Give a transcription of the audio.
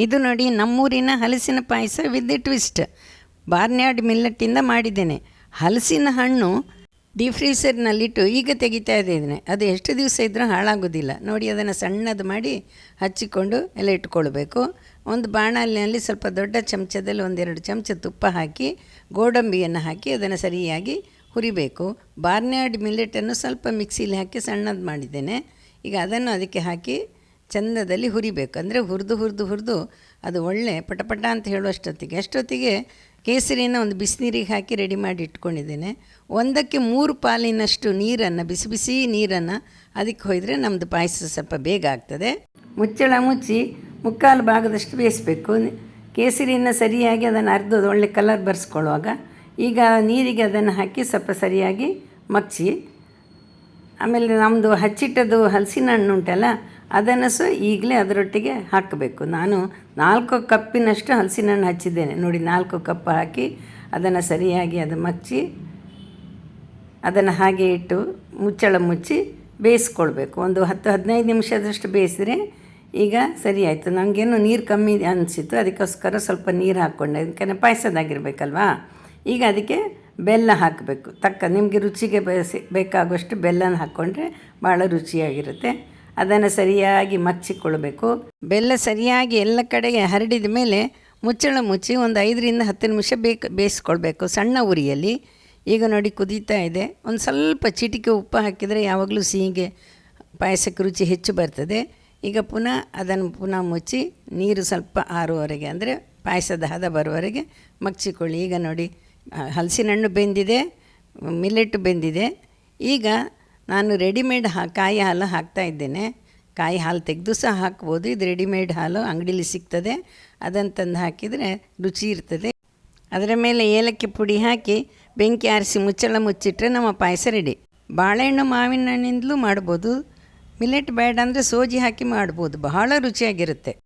ಇದು ನೋಡಿ ನಮ್ಮೂರಿನ ಹಲಸಿನ ಪಾಯಸ ವಿತ್ ಟ್ವಿಸ್ಟ್. ಬಾರ್ನ್ಯಾರ್ಡ್ ಮಿಲ್ಲೆಟ್ಟಿಂದ ಮಾಡಿದ್ದೇನೆ. ಹಲಸಿನ ಹಣ್ಣು ಡೀಫ್ರೀಸರ್ನಲ್ಲಿಟ್ಟು ಈಗ ತೆಗಿತಾ ಇದ್ದೇನೆ. ಅದು ಎಷ್ಟು ದಿವಸ ಇದ್ದರೂ ಹಾಳಾಗೋದಿಲ್ಲ. ನೋಡಿ, ಅದನ್ನು ಸಣ್ಣದು ಮಾಡಿ ಹಚ್ಚಿಕೊಂಡು ಎಲ್ಲ ಇಟ್ಕೊಳ್ಬೇಕು. ಒಂದು ಬಾಣಲಿನಲ್ಲಿ ಸ್ವಲ್ಪ ದೊಡ್ಡ ಚಮಚದಲ್ಲಿ 1-2 ಚಮಚ ತುಪ್ಪ ಹಾಕಿ ಗೋಡಂಬಿಯನ್ನು ಹಾಕಿ ಅದನ್ನು ಸರಿಯಾಗಿ ಹುರಿಬೇಕು. ಬಾರ್ನ್ಯಾರ್ಡ್ ಮಿಲ್ಲೆಟನ್ನು ಸ್ವಲ್ಪ ಮಿಕ್ಸಿಲಿ ಹಾಕಿ ಸಣ್ಣದು ಮಾಡಿದ್ದೇನೆ. ಈಗ ಅದನ್ನು ಅದಕ್ಕೆ ಹಾಕಿ ಚಂದದಲ್ಲಿ ಹುರಿಬೇಕು. ಅಂದರೆ ಹುರಿದು ಅದು ಒಳ್ಳೆ ಪಟಪಟ ಅಂತ ಅಷ್ಟೊತ್ತಿಗೆ ಕೇಸರಿನ ಒಂದು ಬಿಸಿನೀರಿಗೆ ಹಾಕಿ ರೆಡಿ ಮಾಡಿ ಇಟ್ಕೊಂಡಿದ್ದೇನೆ. 1ಕ್ಕೆ 3 ಪಾಲಿನಷ್ಟು ನೀರನ್ನು, ಬಿಸಿ ನೀರನ್ನು ಅದಕ್ಕೆ ಹೊಯ್ದರೆ ನಮ್ಮದು ಪಾಯಸ ಸ್ವಲ್ಪ ಬೇಗ ಆಗ್ತದೆ. ಮುಚ್ಚಳ ಮುಚ್ಚಿ 3/4 ಭಾಗದಷ್ಟು ಬೇಯಿಸಬೇಕು. ಕೇಸರಿನ ಸರಿಯಾಗಿ ಅದನ್ನು ಅರ್ಧದು ಒಳ್ಳೆ ಕಲರ್ ಬರೆಸ್ಕೊಳ್ಳುವಾಗ ಈಗ ನೀರಿಗೆ ಅದನ್ನು ಹಾಕಿ ಸ್ವಲ್ಪ ಸರಿಯಾಗಿ ಮಗ್ಚಿ, ಆಮೇಲೆ ನಮ್ಮದು ಹಚ್ಚಿಟ್ಟದ್ದು ಹಲಸಿನ ಹಣ್ಣು ಉಂಟಲ್ಲ ಅದನ್ನು ಈಗಲೇ ಅದರೊಟ್ಟಿಗೆ ಹಾಕಬೇಕು. ನಾನು 4 ಕಪ್ಪಿನಷ್ಟು ಹಲಸಿನ ಹಣ್ಣು ಹಚ್ಚಿದ್ದೇನೆ. ನೋಡಿ, 4 ಕಪ್ ಹಾಕಿ ಅದನ್ನು ಸರಿಯಾಗಿ ಅದು ಮಗ್ಚಿ ಅದನ್ನು ಹಾಗೆ ಇಟ್ಟು ಮುಚ್ಚಳ ಮುಚ್ಚಿ ಬೇಯಿಸ್ಕೊಳ್ಬೇಕು. ಒಂದು 10-15 ನಿಮಿಷದಷ್ಟು ಬೇಯಿಸಿದ್ರೆ ಈಗ ಸರಿ ಆಯಿತು. ನನಗೇನು ನೀರು ಕಮ್ಮಿ ಅನಿಸಿತ್ತು, ಅದಕ್ಕೋಸ್ಕರ ಸ್ವಲ್ಪ ನೀರು ಹಾಕ್ಕೊಂಡೆ. ಯಾಕಂದರೆ ಪಾಯಸದಾಗಿರಬೇಕಲ್ವಾ. ಈಗ ಅದಕ್ಕೆ ಬೆಲ್ಲ ಹಾಕಬೇಕು. ನಿಮಗೆ ರುಚಿಗೆ ಬೇಕಾಗುವಷ್ಟು ಬೆಲ್ಲನ ಹಾಕ್ಕೊಂಡ್ರೆ ಭಾಳ ರುಚಿಯಾಗಿರುತ್ತೆ. ಅದನ್ನು ಸರಿಯಾಗಿ ಮಗ್ಚಿಕೊಳ್ಬೇಕು. ಬೆಲ್ಲ ಸರಿಯಾಗಿ ಎಲ್ಲ ಕಡೆಗೆ ಹರಡಿದ ಮೇಲೆ ಮುಚ್ಚಳ ಮುಚ್ಚಿ ಒಂದು 5-10 ನಿಮಿಷ ಬೇಯಿಸ್ಕೊಳ್ಬೇಕು ಸಣ್ಣ ಉರಿಯಲ್ಲಿ. ಈಗ ನೋಡಿ ಕುದೀತಾ ಇದೆ. ಒಂದು ಸ್ವಲ್ಪ ಚಿಟಿಕೆ ಉಪ್ಪು ಹಾಕಿದರೆ ಯಾವಾಗಲೂ ಸಿಹಿಗೆ ಪಾಯಸಕ್ಕೆ ರುಚಿ ಹೆಚ್ಚು ಬರ್ತದೆ. ಈಗ ಅದನ್ನು ಮುಚ್ಚಿ ನೀರು ಸ್ವಲ್ಪ ಆರುವವರೆಗೆ, ಅಂದರೆ ಪಾಯಸದ ಹದ ಬರುವವರೆಗೆ ಮಗ್ಚಿಕೊಳ್ಳಿ. ಈಗ ನೋಡಿ, ಹಲಸಿನ ಹಣ್ಣು ಬೆಂದಿದೆ, ಮಿಲ್ಲೆಟ್ಟು ಬೆಂದಿದೆ. ಈಗ ನಾನು ರೆಡಿಮೇಡ್ ಕಾಯಿ ಹಾಲು ಹಾಕ್ತಾಯಿದ್ದೇನೆ. ಕಾಯಿ ಹಾಲು ತೆಗೆದು ಸಹ ಹಾಕ್ಬೋದು. ಇದು ರೆಡಿಮೇಡ್ ಹಾಲು ಅಂಗಡೀಲಿ ಸಿಗ್ತದೆ. ಅದನ್ನು ತಂದು ಹಾಕಿದರೆ ರುಚಿ ಇರ್ತದೆ. ಅದರ ಮೇಲೆ ಏಲಕ್ಕಿ ಪುಡಿ ಹಾಕಿ ಬೆಂಕಿ ಆರಿಸಿ ಮುಚ್ಚಳ ಮುಚ್ಚಿಟ್ರೆ ನಮ್ಮ ಪಾಯಸ ರೆಡಿ. ಬಾಳೆಹಣ್ಣು ಮಾವಿನ ಹಣ್ಣಿಂದಲೂ ಮಾಡ್ಬೋದು. ಮಿಲ್ಲೆಟ್ ಬೇಡ ಅಂದರೆ ಸೋಜಿ ಹಾಕಿ ಮಾಡ್ಬೋದು. ಬಹಳ ರುಚಿಯಾಗಿರುತ್ತೆ.